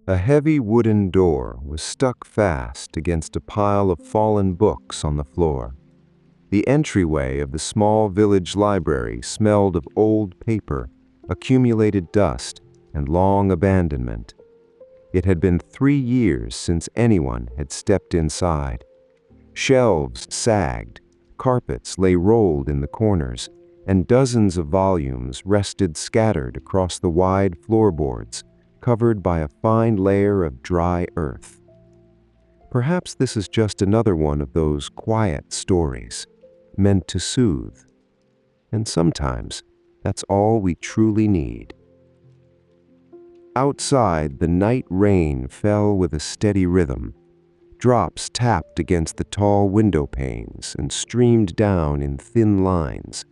A heavy wooden door was stuck fast against a pile of fallen books on the floor. The entryway of the small village library smelled of old paper, accumulated dust, and long abandonment. It had been 3 years since anyone had stepped inside. Shelves sagged, carpets lay rolled in the corners, and dozens of volumes rested scattered across the wide floorboards, covered by a fine layer of dry earth. Perhaps this is just another one of those quiet stories, meant to soothe. And sometimes, that's all we truly need. Outside, the night rain fell with a steady rhythm. Drops tapped against the tall window panes and streamed down in thin lines.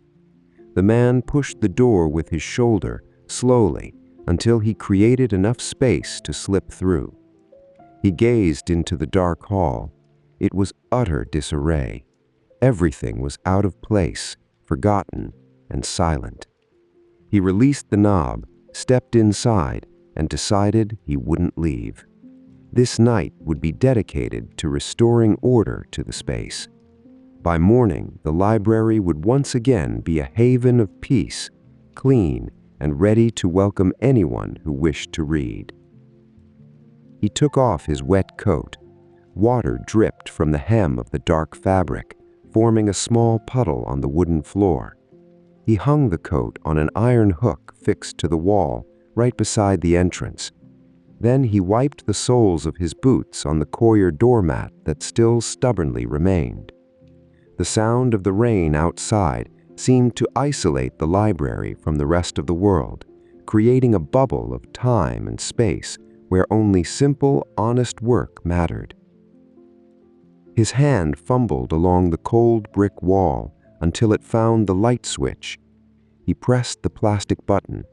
The man pushed the door with his shoulder, slowly, until he created enough space to slip through. He gazed into the dark hall. It was utter disarray. Everything was out of place, forgotten, and silent. He released the knob, stepped inside, and decided he wouldn't leave. This night would be dedicated to restoring order to the space. By morning, the library would once again be a haven of peace, clean, and ready to welcome anyone who wished to read. He took off his wet coat. Water dripped from the hem of the dark fabric, forming a small puddle on the wooden floor. He hung the coat on an iron hook fixed to the wall, right beside the entrance. Then he wiped the soles of his boots on the coir doormat that still stubbornly remained. The sound of the rain outside seemed to isolate the library from the rest of the world, creating a bubble of time and space where only simple, honest work mattered. His hand fumbled along the cold brick wall until it found the light switch. He pressed the plastic button.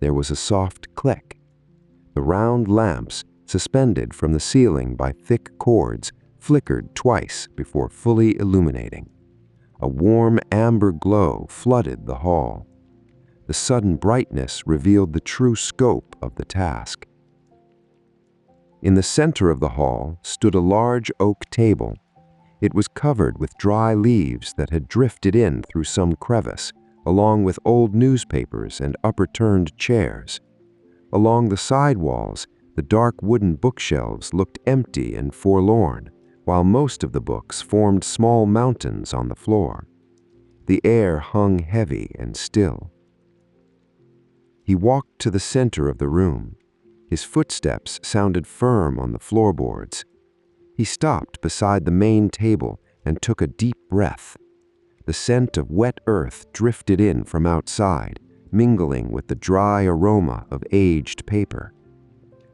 There was a soft click. The round lamps, suspended from the ceiling by thick cords, flickered twice before fully illuminating. A warm amber glow flooded the hall. The sudden brightness revealed the true scope of the task. In the center of the hall stood a large oak table. It was covered with dry leaves that had drifted in through some crevice, along with old newspapers and upturned chairs. Along the side walls, the dark wooden bookshelves looked empty and forlorn, while most of the books formed small mountains on the floor. The air hung heavy and still. He walked to the center of the room. His footsteps sounded firm on the floorboards. He stopped beside the main table and took a deep breath. The scent of wet earth drifted in from outside, mingling with the dry aroma of aged paper.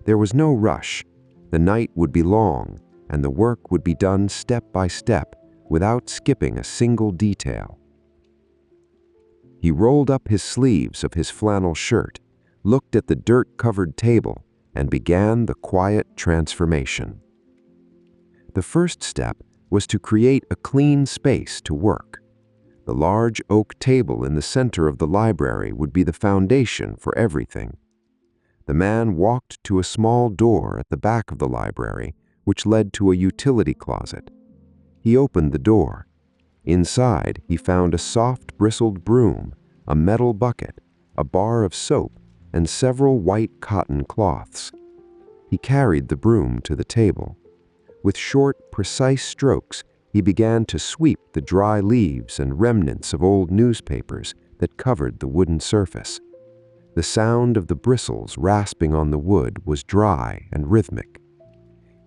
There was no rush. The night would be long, and the work would be done step by step, without skipping a single detail. He rolled up his sleeves of his flannel shirt, looked at the dirt-covered table, and began the quiet transformation. The first step was to create a clean space to work. The large oak table in the center of the library would be the foundation for everything. The man walked to a small door at the back of the library, which led to a utility closet. He opened the door. Inside, he found a soft bristled broom, a metal bucket, a bar of soap, and several white cotton cloths. He carried the broom to the table. With short, precise strokes, he began to sweep the dry leaves and remnants of old newspapers that covered the wooden surface. The sound of the bristles rasping on the wood was dry and rhythmic.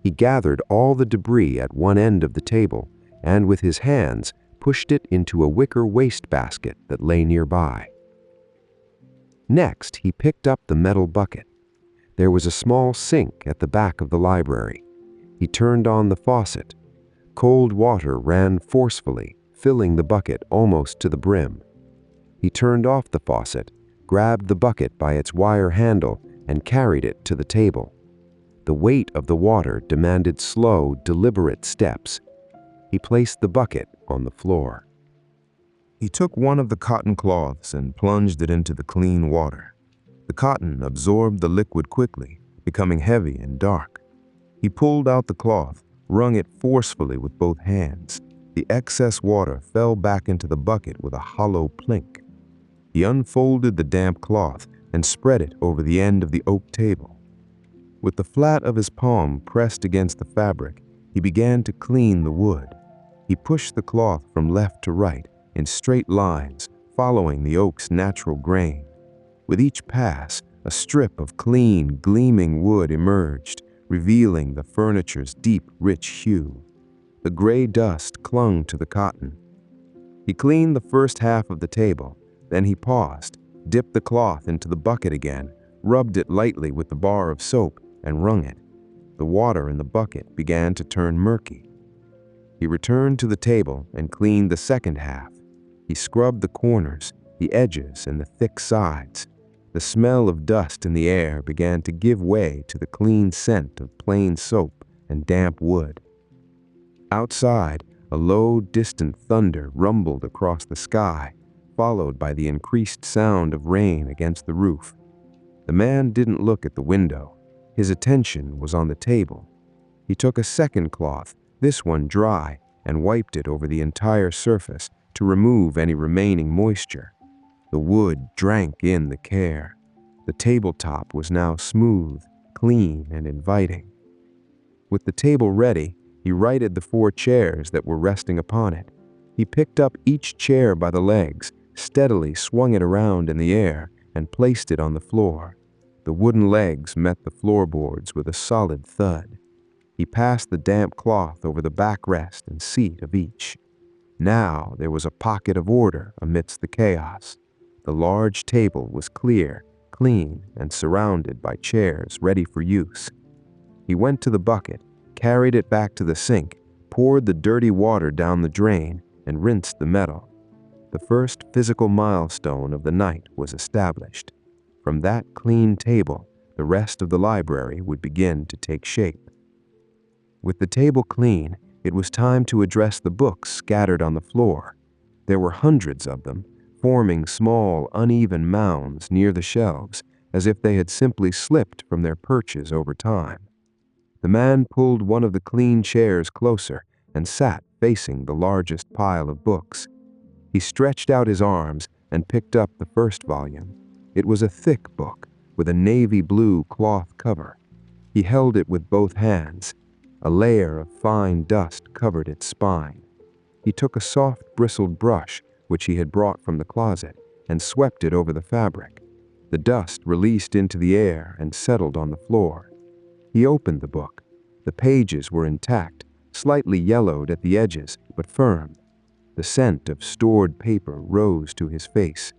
He gathered all the debris at one end of the table and, with his hands, pushed it into a wicker wastebasket that lay nearby. Next, he picked up the metal bucket. There was a small sink at the back of the library. He turned on the faucet. Cold water ran forcefully, filling the bucket almost to the brim. He turned off the faucet, grabbed the bucket by its wire handle, and carried it to the table. The weight of the water demanded slow, deliberate steps. He placed the bucket on the floor. He took one of the cotton cloths and plunged it into the clean water. The cotton absorbed the liquid quickly, becoming heavy and dark. He pulled out the cloth, wrung it forcefully with both hands. The excess water fell back into the bucket with a hollow plink. He unfolded the damp cloth and spread it over the end of the oak table. With the flat of his palm pressed against the fabric, he began to clean the wood. He pushed the cloth from left to right in straight lines, following the oak's natural grain. With each pass, a strip of clean, gleaming wood emerged, revealing the furniture's deep, rich hue. The gray dust clung to the cotton. He cleaned the first half of the table, then he paused, dipped the cloth into the bucket again, rubbed it lightly with the bar of soap, and wrung it. The water in the bucket began to turn murky. He returned to the table and cleaned the second half. He scrubbed the corners, the edges, and the thick sides. The smell of dust in the air began to give way to the clean scent of plain soap and damp wood. Outside, a low, distant thunder rumbled across the sky, followed by the increased sound of rain against the roof. The man didn't look at the window. His attention was on the table. He took a second cloth, this one dry, and wiped it over the entire surface to remove any remaining moisture. The wood drank in the care. The tabletop was now smooth, clean, and inviting. With the table ready, he righted the 4 chairs that were resting upon it. He picked up each chair by the legs, steadily swung it around in the air, and placed it on the floor. The wooden legs met the floorboards with a solid thud. He passed the damp cloth over the backrest and seat of each. Now there was a pocket of order amidst the chaos. The large table was clear, clean, and surrounded by chairs ready for use. He went to the bucket, carried it back to the sink, poured the dirty water down the drain, and rinsed the metal. The first physical milestone of the night was established. From that clean table, the rest of the library would begin to take shape. With the table clean, it was time to address the books scattered on the floor. There were hundreds of them, forming small, uneven mounds near the shelves, as if they had simply slipped from their perches over time. The man pulled one of the clean chairs closer and sat facing the largest pile of books. He stretched out his arms and picked up the first volume. It was a thick book with a navy blue cloth cover. He held it with both hands. A layer of fine dust covered its spine. He took a soft bristled brush, which he had brought from the closet, and swept it over the fabric. The dust released into the air and settled on the floor. He opened the book. The pages were intact, slightly yellowed at the edges, but firm. The scent of stored paper rose to his face.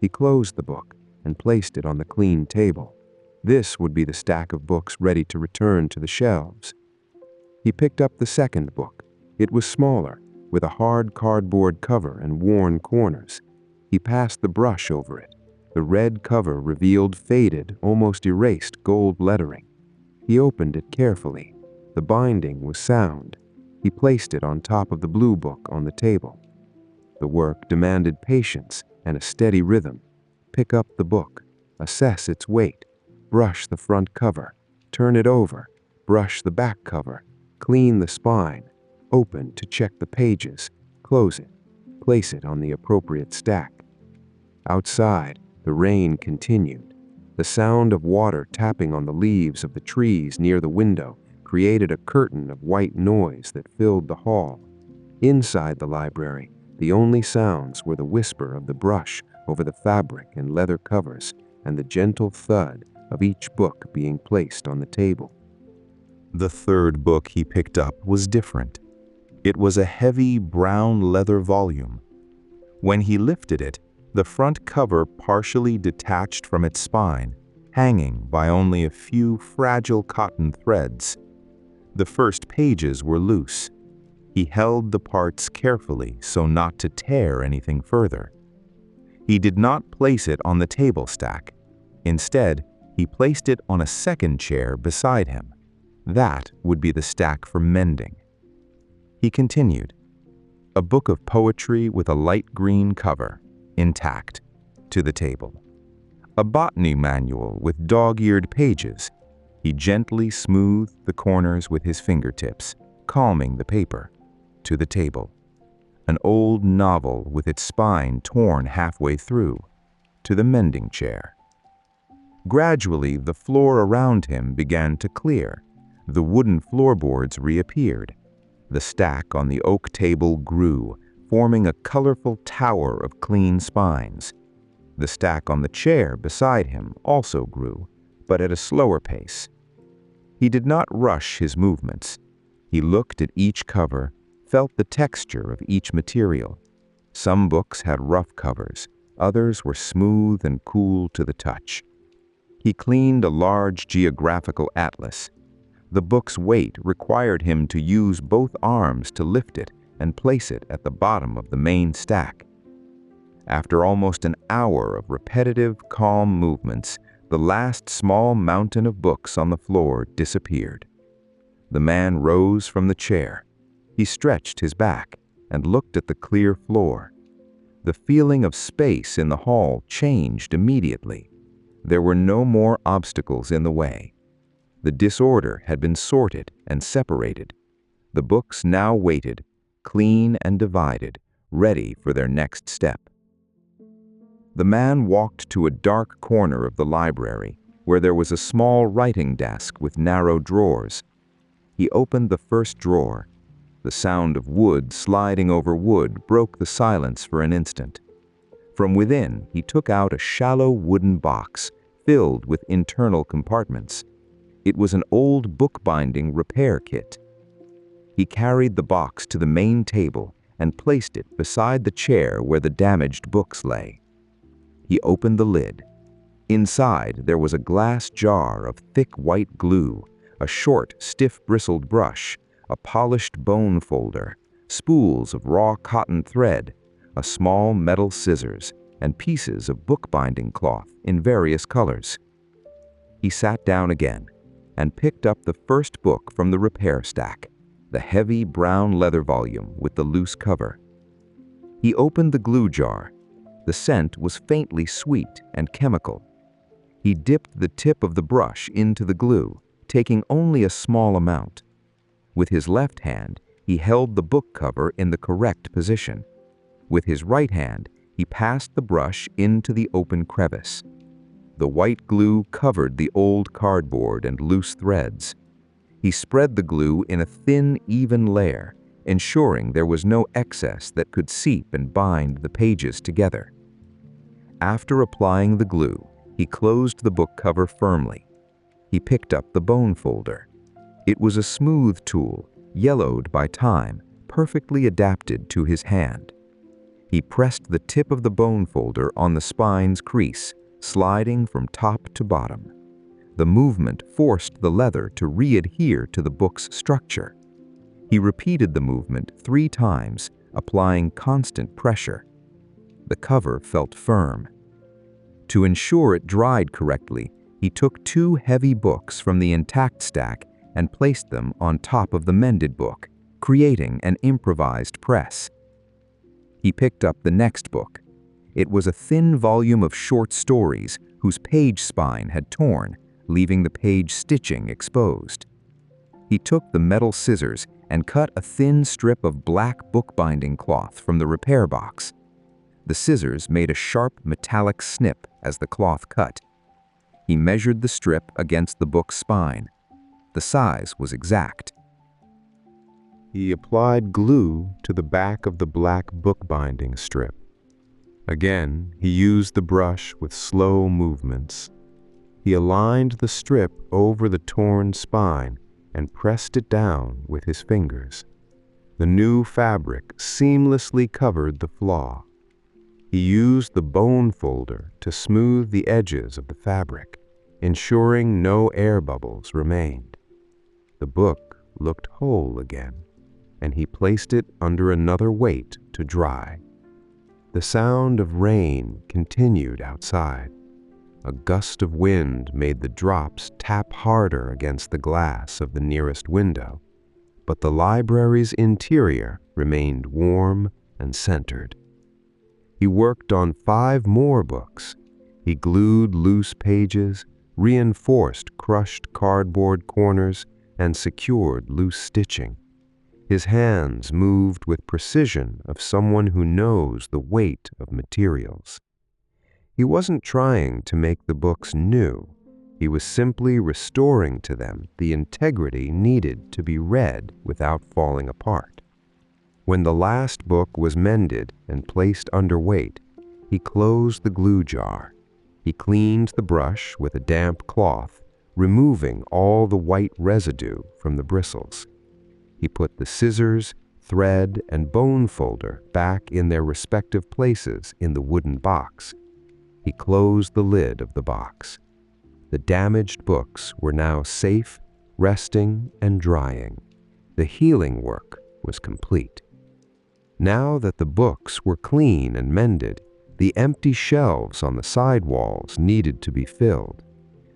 He closed the book and placed it on the clean table. This would be the stack of books ready to return to the shelves. He picked up the second book. It was smaller, with a hard cardboard cover and worn corners. He passed the brush over it. The red cover revealed faded, almost erased gold lettering. He opened it carefully. The binding was sound. He placed it on top of the blue book on the table. The work demanded patience and a steady rhythm. Pick up the book, assess its weight, brush the front cover, turn it over, brush the back cover, clean the spine, open to check the pages, close it, place it on the appropriate stack. Outside, the rain continued. The sound of water tapping on the leaves of the trees near the window created a curtain of white noise that filled the hall. Inside the library, the only sounds were the whisper of the brush over the fabric and leather covers and the gentle thud of each book being placed on the table. The third book he picked up was different. It was a heavy brown leather volume. When he lifted it, the front cover partially detached from its spine, hanging by only a few fragile cotton threads. The first pages were loose. He held the parts carefully so not to tear anything further. He did not place it on the table stack. Instead, he placed it on a second chair beside him. That would be the stack for mending. He continued. A book of poetry with a light green cover, intact, to the table. A botany manual with dog-eared pages. He gently smoothed the corners with his fingertips, calming the paper. To the table. An old novel with its spine torn halfway through. To the mending chair. Gradually, the floor around him began to clear. The wooden floorboards reappeared. The stack on the oak table grew, forming a colorful tower of clean spines. The stack on the chair beside him also grew, but at a slower pace. He did not rush his movements. He looked at each cover, felt the texture of each material. Some books had rough covers, others were smooth and cool to the touch. He cleaned a large geographical atlas. The book's weight required him to use both arms to lift it and place it at the bottom of the main stack. After almost an hour of repetitive, calm movements, the last small mountain of books on the floor disappeared. The man rose from the chair. He stretched his back and looked at the clear floor. The feeling of space in the hall changed immediately. There were no more obstacles in the way. The disorder had been sorted and separated. The books now waited, clean and divided, ready for their next step. The man walked to a dark corner of the library, where there was a small writing desk with narrow drawers. He opened the first drawer. The sound of wood sliding over wood broke the silence for an instant. From within, he took out a shallow wooden box filled with internal compartments. It was an old bookbinding repair kit. He carried the box to the main table and placed it beside the chair where the damaged books lay. He opened the lid. Inside, there was a glass jar of thick white glue, a short, stiff-bristled brush, a polished bone folder, spools of raw cotton thread, a small metal scissors, and pieces of bookbinding cloth in various colors. He sat down again and picked up the first book from the repair stack, the heavy brown leather volume with the loose cover. He opened the glue jar. The scent was faintly sweet and chemical. He dipped the tip of the brush into the glue, taking only a small amount. With his left hand, he held the book cover in the correct position. With his right hand, he passed the brush into the open crevice. The white glue covered the old cardboard and loose threads. He spread the glue in a thin, even layer, ensuring there was no excess that could seep and bind the pages together. After applying the glue, he closed the book cover firmly. He picked up the bone folder. It was a smooth tool, yellowed by time, perfectly adapted to his hand. He pressed the tip of the bone folder on the spine's crease, sliding from top to bottom. The movement forced the leather to re-adhere to the book's structure. He repeated the movement 3 times, applying constant pressure. The cover felt firm. To ensure it dried correctly, he took 2 heavy books from the intact stack and placed them on top of the mended book, creating an improvised press. He picked up the next book. It was a thin volume of short stories whose page spine had torn, leaving the page stitching exposed. He took the metal scissors and cut a thin strip of black bookbinding cloth from the repair box. The scissors made a sharp metallic snip as the cloth cut. He measured the strip against the book's spine. The size was exact. He applied glue to the back of the black bookbinding strip. Again, he used the brush with slow movements. He aligned the strip over the torn spine and pressed it down with his fingers. The new fabric seamlessly covered the flaw. He used the bone folder to smooth the edges of the fabric, ensuring no air bubbles remained. The book looked whole again, and he placed it under another weight to dry. The sound of rain continued outside. A gust of wind made the drops tap harder against the glass of the nearest window, but the library's interior remained warm and centered. He worked on 5 more books. He glued loose pages, reinforced crushed cardboard corners, and secured loose stitching. His hands moved with precision of someone who knows the weight of materials. He wasn't trying to make the books new. He was simply restoring to them the integrity needed to be read without falling apart. When the last book was mended and placed under weight, he closed the glue jar. He cleaned the brush with a damp cloth, removing all the white residue from the bristles. He put the scissors, thread, and bone folder back in their respective places in the wooden box. He closed the lid of the box. The damaged books were now safe, resting, and drying. The healing work was complete. Now that the books were clean and mended, the empty shelves on the side walls needed to be filled.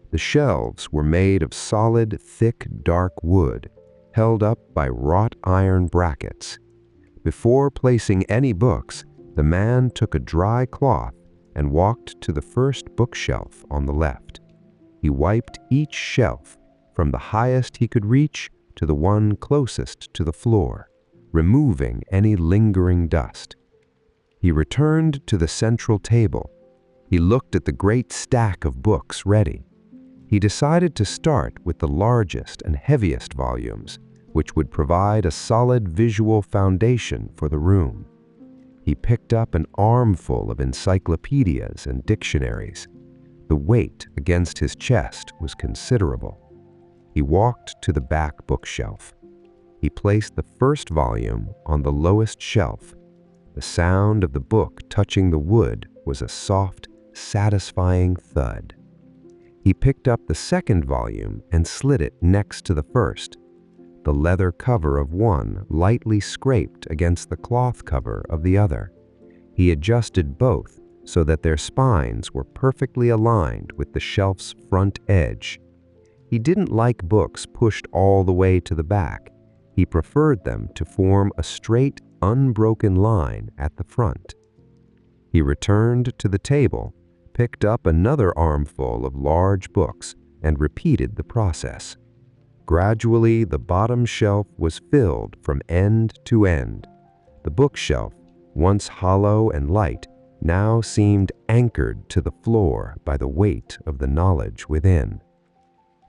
The shelves were made of solid, thick, dark wood, held up by wrought iron brackets. Before placing any books, the man took a dry cloth and walked to the first bookshelf on the left. He wiped each shelf, from the highest he could reach to the one closest to the floor, removing any lingering dust. He returned to the central table. He looked at the great stack of books ready. He decided to start with the largest and heaviest volumes, which would provide a solid visual foundation for the room. He picked up an armful of encyclopedias and dictionaries. The weight against his chest was considerable. He walked to the back bookshelf. He placed the first volume on the lowest shelf. The sound of the book touching the wood was a soft, satisfying thud. He picked up the second volume and slid it next to the first. The leather cover of one lightly scraped against the cloth cover of the other. He adjusted both so that their spines were perfectly aligned with the shelf's front edge. He didn't like books pushed all the way to the back. He preferred them to form a straight, unbroken line at the front. He returned to the table, picked up another armful of large books, and repeated the process. Gradually, the bottom shelf was filled from end to end. The bookshelf, once hollow and light, now seemed anchored to the floor by the weight of the knowledge within.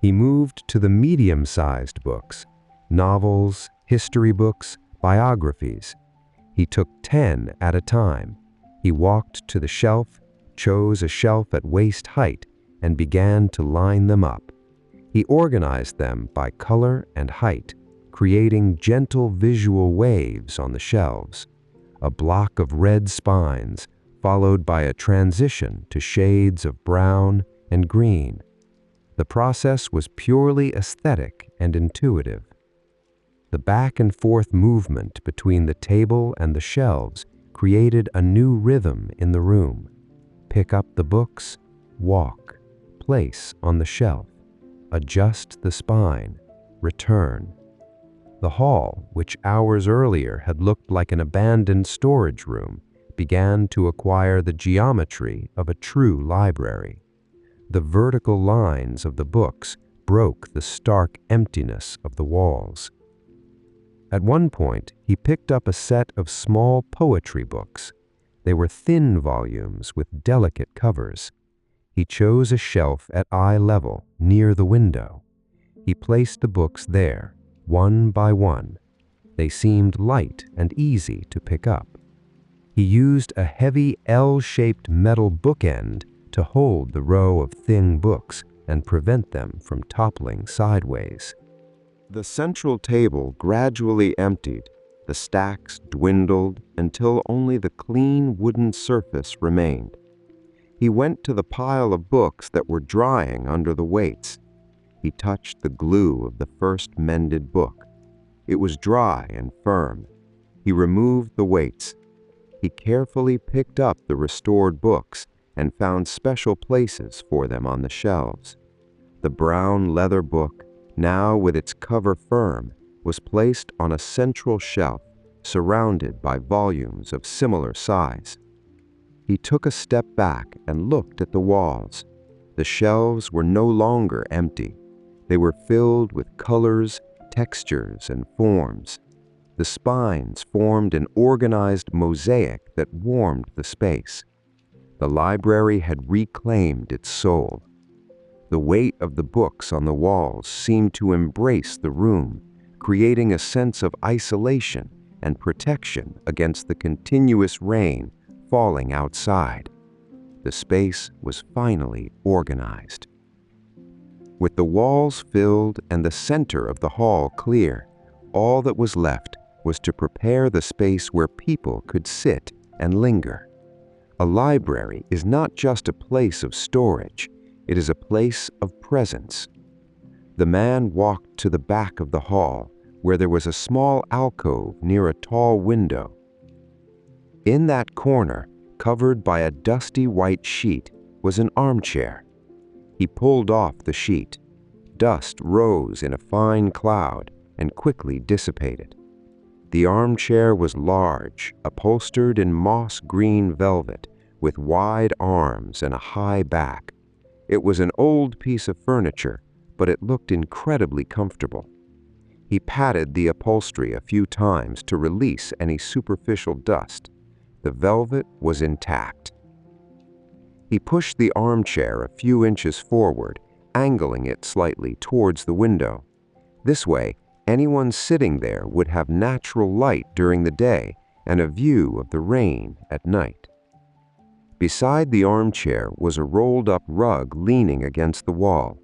He moved to the medium-sized books, novels, history books, biographies. He took 10 at a time. He walked to the shelf, chose a shelf at waist height, and began to line them up. He organized them by color and height, creating gentle visual waves on the shelves. A block of red spines, followed by a transition to shades of brown and green. The process was purely aesthetic and intuitive. The back and forth movement between the table and the shelves created a new rhythm in the room. Pick up the books, walk, place on the shelf, adjust the spine, return. The hall, which hours earlier had looked like an abandoned storage room, began to acquire the geometry of a true library. The vertical lines of the books broke the stark emptiness of the walls. At one point, he picked up a set of small poetry books. They were thin volumes with delicate covers. He chose a shelf at eye level near the window. He placed the books there, one by one. They seemed light and easy to pick up. He used a heavy L-shaped metal bookend to hold the row of thin books and prevent them from toppling sideways. The central table gradually emptied. The stacks dwindled until only the clean wooden surface remained. He went to the pile of books that were drying under the weights. He touched the glue of the first mended book. It was dry and firm. He removed the weights. He carefully picked up the restored books and found special places for them on the shelves. The brown leather book, now with its cover firm, was placed on a central shelf, surrounded by volumes of similar size. He took a step back and looked at the walls. The shelves were no longer empty. They were filled with colors, textures, and forms. The spines formed an organized mosaic that warmed the space. The library had reclaimed its soul. The weight of the books on the walls seemed to embrace the room, creating a sense of isolation and protection against the continuous rain falling outside. The space was finally organized. With the walls filled and the center of the hall clear, all that was left was to prepare the space where people could sit and linger. A library is not just a place of storage, it is a place of presence. The man walked to the back of the hall, where there was a small alcove near a tall window. In that corner, covered by a dusty white sheet, was an armchair. He pulled off the sheet. Dust rose in a fine cloud and quickly dissipated. The armchair was large, upholstered in moss-green velvet, with wide arms and a high back. It was an old piece of furniture, but it looked incredibly comfortable. He patted the upholstery a few times to release any superficial dust. The velvet was intact. He pushed the armchair a few inches forward, angling it slightly towards the window. This way, anyone sitting there would have natural light during the day and a view of the rain at night. Beside the armchair was a rolled-up rug leaning against the wall.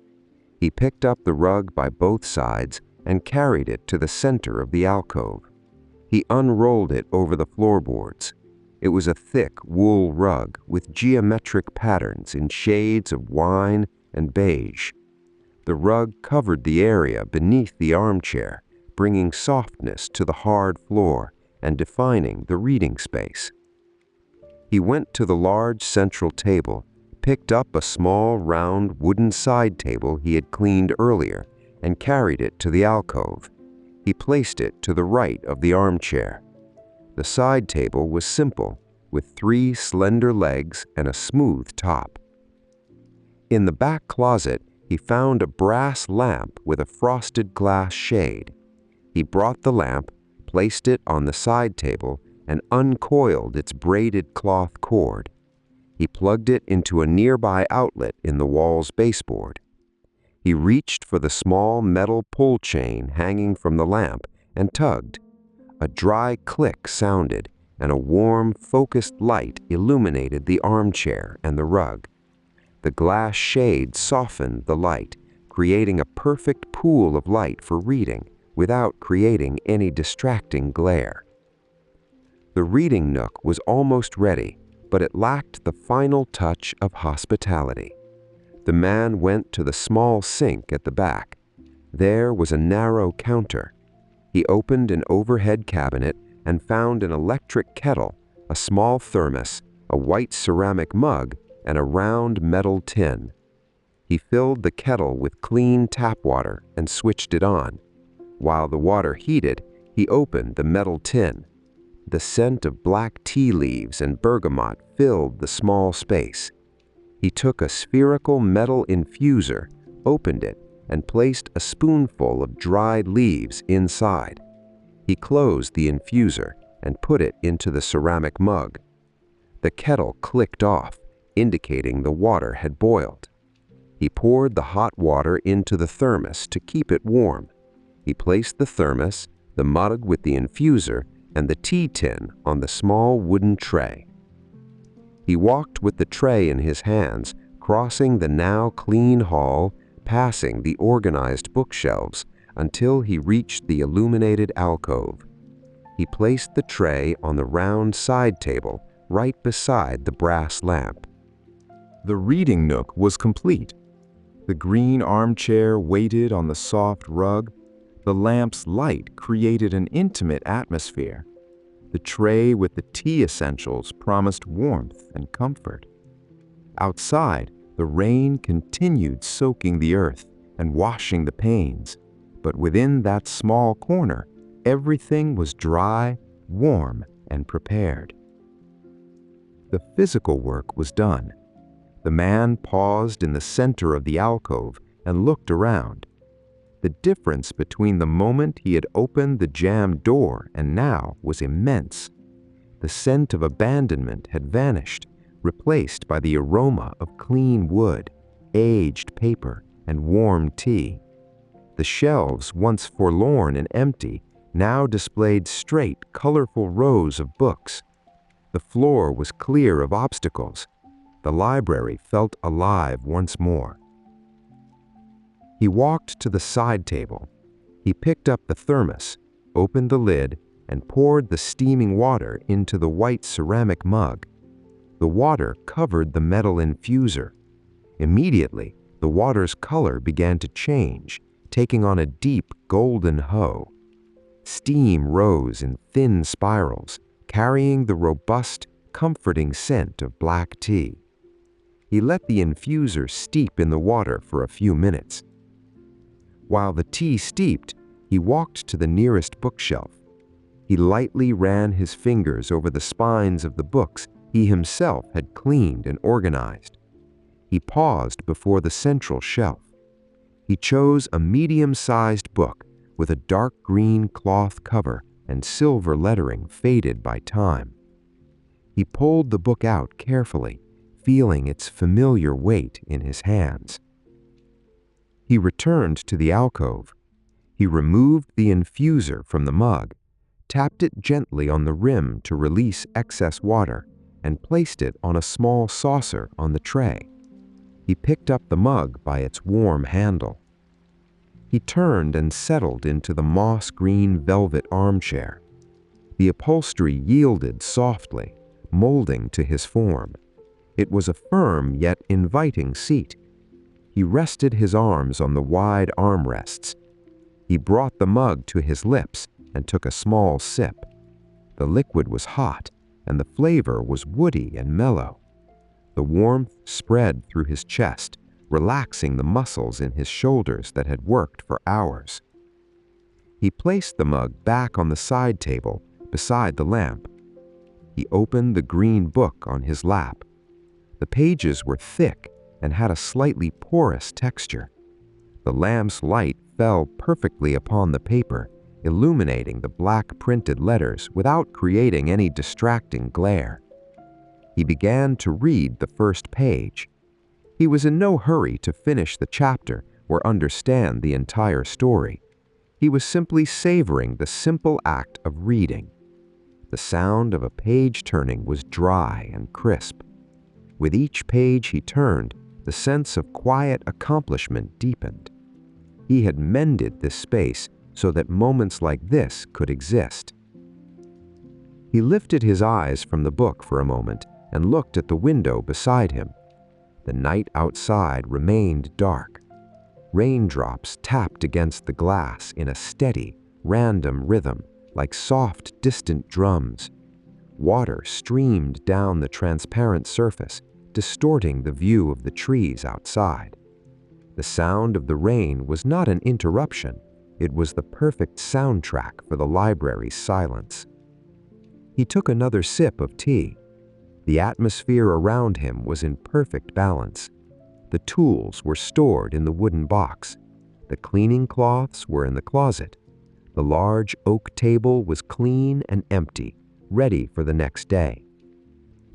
He picked up the rug by both sides and carried it to the center of the alcove. He unrolled it over the floorboards. It was a thick wool rug with geometric patterns in shades of wine and beige. The rug covered the area beneath the armchair, bringing softness to the hard floor and defining the reading space. He went to the large central table, picked up a small round wooden side table he had cleaned earlier, and carried it to the alcove. He placed it to the right of the armchair. The side table was simple, with 3 slender legs and a smooth top. In the back closet, he found a brass lamp with a frosted glass shade. He brought the lamp, placed it on the side table, and uncoiled its braided cloth cord. He plugged it into a nearby outlet in the wall's baseboard. He reached for the small metal pull chain hanging from the lamp and tugged. A dry click sounded, and a warm, focused light illuminated the armchair and the rug. The glass shade softened the light, creating a perfect pool of light for reading without creating any distracting glare. The reading nook was almost ready, but it lacked the final touch of hospitality. The man went to the small sink at the back. There was a narrow counter. He opened an overhead cabinet and found an electric kettle, a small thermos, a white ceramic mug, and a round metal tin. He filled the kettle with clean tap water and switched it on. While the water heated, he opened the metal tin. The scent of black tea leaves and bergamot filled the small space. He took a spherical metal infuser, opened it, and placed a spoonful of dried leaves inside. He closed the infuser and put it into the ceramic mug. The kettle clicked off, indicating the water had boiled. He poured the hot water into the thermos to keep it warm. He placed the thermos, the mug with the infuser, and the tea tin on the small wooden tray. He walked with the tray in his hands, crossing the now clean hall, passing the organized bookshelves, until he reached the illuminated alcove. He placed the tray on the round side table right beside the brass lamp. The reading nook was complete. The green armchair waited on the soft rug. The lamp's light created an intimate atmosphere. The tray with the tea essentials promised warmth and comfort. Outside, the rain continued soaking the earth and washing the panes, but within that small corner, everything was dry, warm, and prepared. The physical work was done. The man paused in the center of the alcove and looked around. The difference between the moment he had opened the jammed door and now was immense. The scent of abandonment had vanished, replaced by the aroma of clean wood, aged paper, and warm tea. The shelves, once forlorn and empty, now displayed straight, colorful rows of books. The floor was clear of obstacles. The library felt alive once more. He walked to the side table. He picked up the thermos, opened the lid, and poured the steaming water into the white ceramic mug. The water covered the metal infuser. Immediately, the water's color began to change, taking on a deep golden hoe. Steam rose in thin spirals, carrying the robust, comforting scent of black tea. He let the infuser steep in the water for a few minutes. While the tea steeped, he walked to the nearest bookshelf. He lightly ran his fingers over the spines of the books he himself had cleaned and organized. He paused before the central shelf. He chose a medium-sized book with a dark green cloth cover and silver lettering faded by time. He pulled the book out carefully, feeling its familiar weight in his hands. He returned to the alcove. He removed the infuser from the mug, tapped it gently on the rim to release excess water, and placed it on a small saucer on the tray. He picked up the mug by its warm handle. He turned and settled into the moss-green velvet armchair. The upholstery yielded softly, molding to his form. It was a firm yet inviting seat. He rested his arms on the wide armrests. He brought the mug to his lips and took a small sip. The liquid was hot, and the flavor was woody and mellow. The warmth spread through his chest, relaxing the muscles in his shoulders that had worked for hours. He placed the mug back on the side table beside the lamp. He opened the green book on his lap. The pages were thick and had a slightly porous texture. The lamp's light fell perfectly upon the paper, illuminating the black printed letters without creating any distracting glare. He began to read the first page. He was in no hurry to finish the chapter or understand the entire story. He was simply savoring the simple act of reading. The sound of a page turning was dry and crisp. With each page he turned, the sense of quiet accomplishment deepened. He had mended this space so that moments like this could exist. He lifted his eyes from the book for a moment and looked at the window beside him. The night outside remained dark. Raindrops tapped against the glass in a steady, random rhythm, like soft, distant drums. Water streamed down the transparent surface, distorting the view of the trees outside. The sound of the rain was not an interruption. It was the perfect soundtrack for the library's silence. He took another sip of tea. The atmosphere around him was in perfect balance. The tools were stored in the wooden box. The cleaning cloths were in the closet. The large oak table was clean and empty, ready for the next day.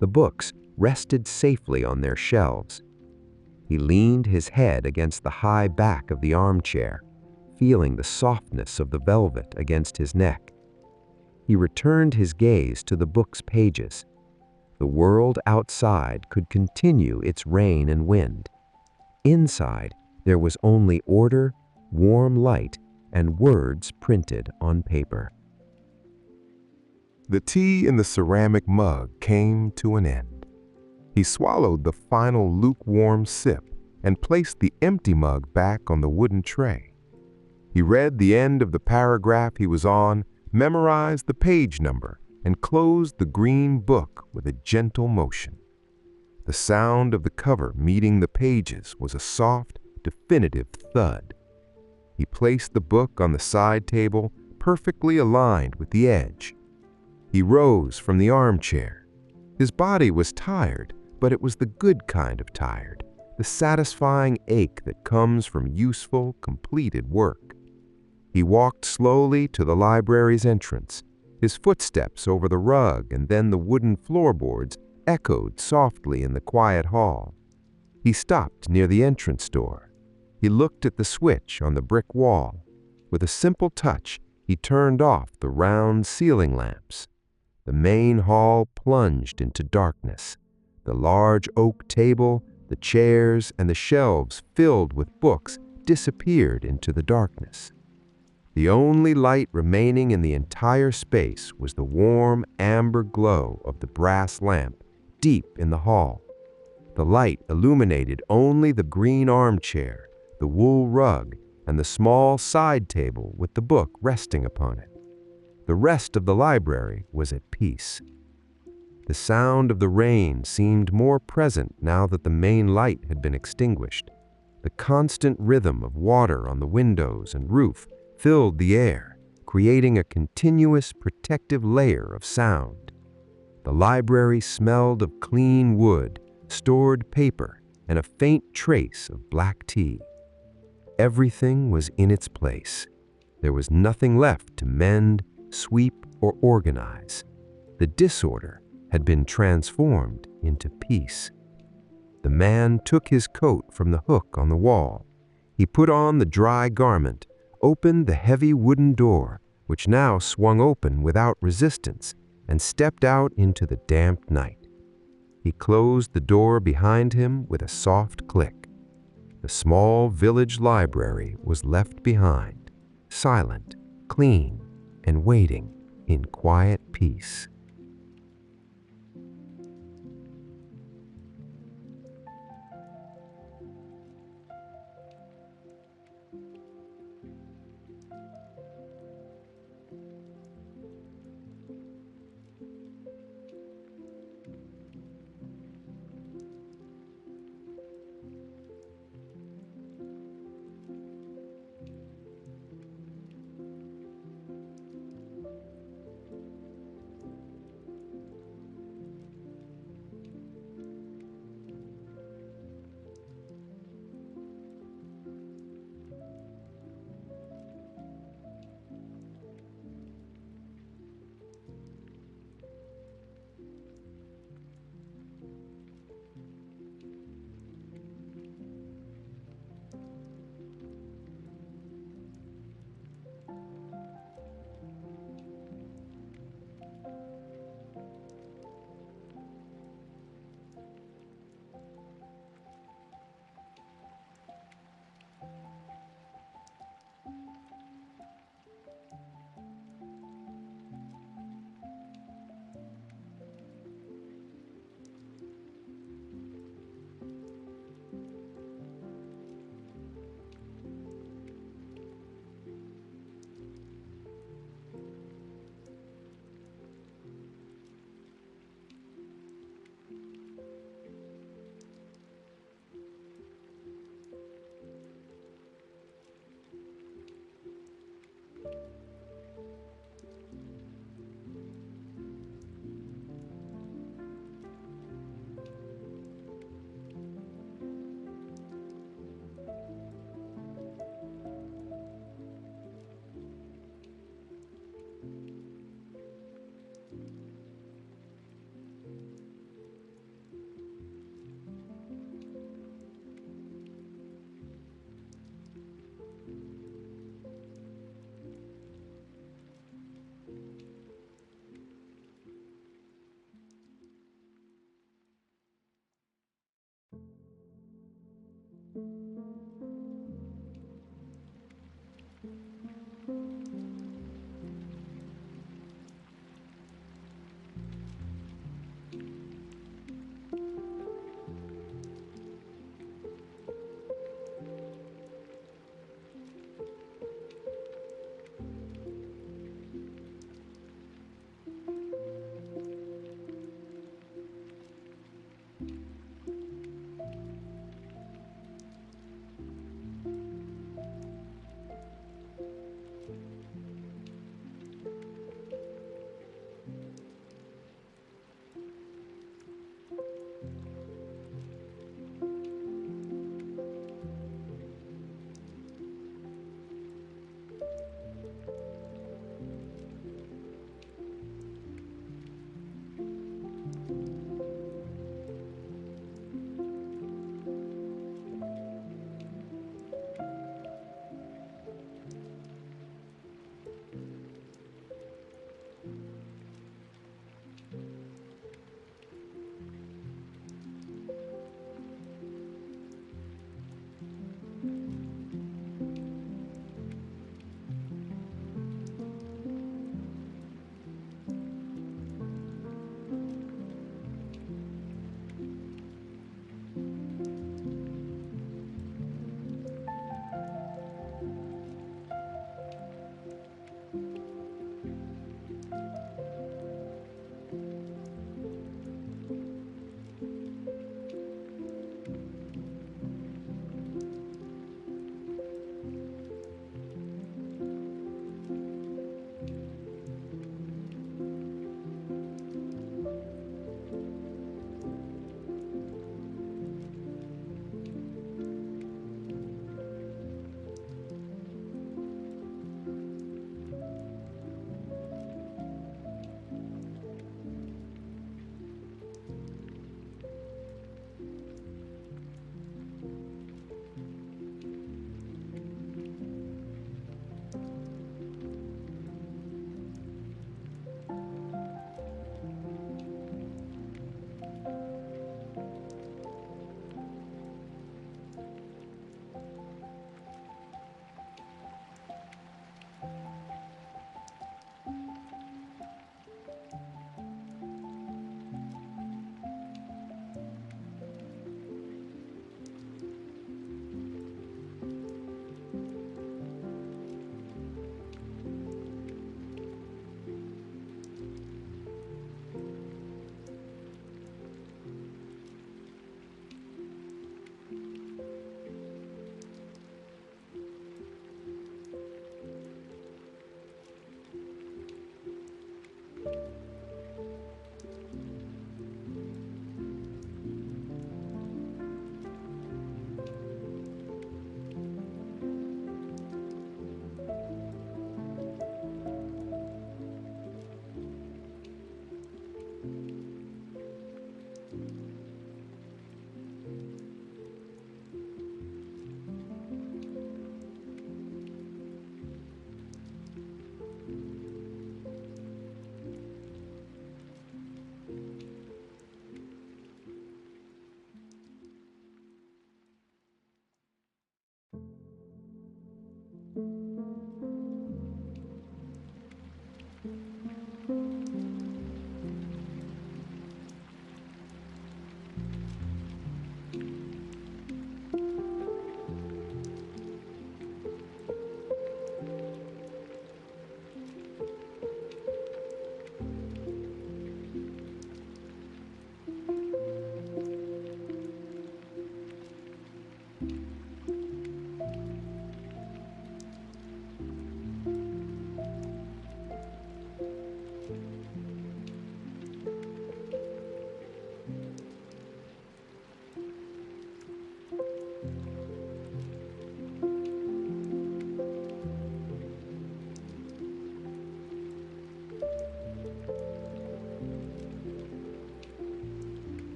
The books rested safely on their shelves. He leaned his head against the high back of the armchair, feeling the softness of the velvet against his neck. He returned his gaze to the book's pages. The world outside could continue its rain and wind. Inside, there was only order, warm light, and words printed on paper. The tea in the ceramic mug came to an end. He swallowed the final lukewarm sip and placed the empty mug back on the wooden tray. He read the end of the paragraph he was on, memorized the page number, and closed the green book with a gentle motion. The sound of the cover meeting the pages was a soft, definitive thud. He placed the book on the side table, perfectly aligned with the edge. He rose from the armchair. His body was tired, but it was the good kind of tired, the satisfying ache that comes from useful, completed work. He walked slowly to the library's entrance. His footsteps over the rug and then the wooden floorboards echoed softly in the quiet hall. He stopped near the entrance door. He looked at the switch on the brick wall. With a simple touch, he turned off the round ceiling lamps. The main hall plunged into darkness. The large oak table, the chairs, and the shelves filled with books disappeared into the darkness. The only light remaining in the entire space was the warm amber glow of the brass lamp deep in the hall. The light illuminated only the green armchair, the wool rug, and the small side table with the book resting upon it. The rest of the library was at peace. The sound of the rain seemed more present now that the main light had been extinguished. The constant rhythm of water on the windows and roof filled the air, creating a continuous protective layer of sound. The library smelled of clean wood, stored paper, and a faint trace of black tea. Everything was in its place. There was nothing left to mend, sweep, or organize. The disorder had been transformed into peace. The man took his coat from the hook on the wall. He put on the dry garment, opened the heavy wooden door, which now swung open without resistance, and stepped out into the damp night. He closed the door behind him with a soft click. The small village library was left behind, silent, clean, and waiting in quiet peace.